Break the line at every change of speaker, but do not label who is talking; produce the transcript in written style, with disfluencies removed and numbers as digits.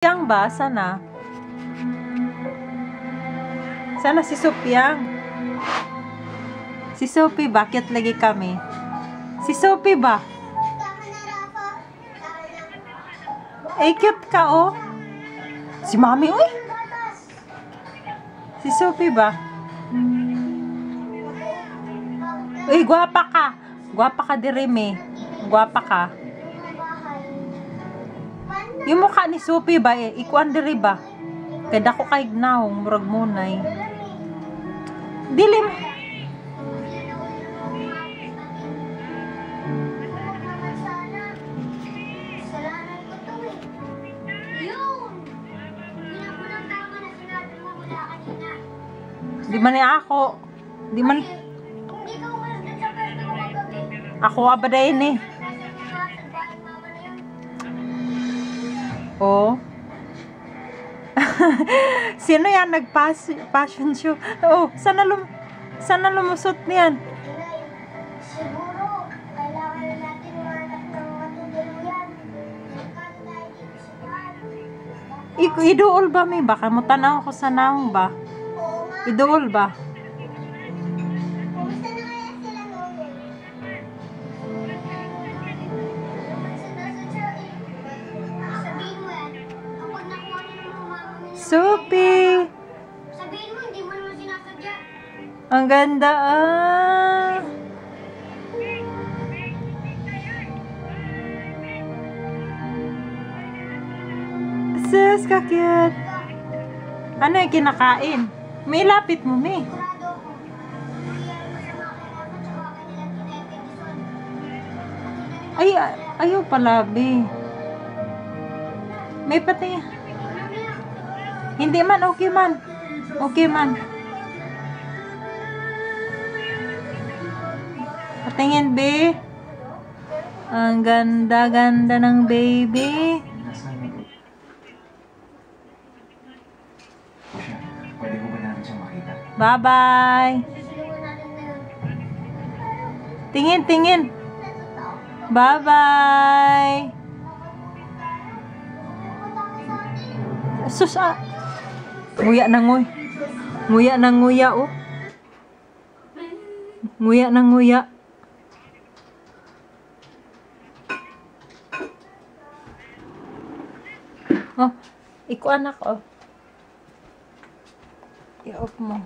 Yang ba? Sana? Sana si Sophia. Si Sophie, bakit lagi kami? Si Sophie ba? Eh, cute ka, oh. Si Mami, uy. Si Sophie ba? Uy, gwapa ka. Gwapa ka, Direme. Gwapa ka. Yung mukha ni Sophie ba, eh, ikuan diri ba? Kada ko kay gnaong, murag munay. Dilim. Di man ni ako. Di man. Ako abadayin eh. Oh. Sino yan nag-fashion show? Oh, sana lumusot niyan.
Siguro, kailangan natin manap ng matutulong yan.
Iduol ba may baka mo tanaw ko sa naong ba? Iduol ba?
Kumusta na kaya sila noon? Sabihin mo yan, kapag nakuha niyo ng mama nila.
Sophie!
Sabihin mo, hindi mo naman sinasadya.
Ang ganda ah! Sus, ka-cute! Ano yung kinakain? May lapit mo, may.
Sigurado ako. Iyan mo sa mga kailangan, tsaka kanilang kinependisyon.
Ay, ayaw pala, be. May pati. Hindi man, okay man. Okay man. Patingin, be. Ang ganda-ganda ng baby.
Pwede ko ba namin siyang makita?
Bye-bye.
Susulungan natin ngayon.
Tingin, tingin. Bye-bye. Sus, ah. Nguya na nguy. Nguya na nguya, oh. Nguya na nguya. Oh, ikuan ako, oh. I-off mo.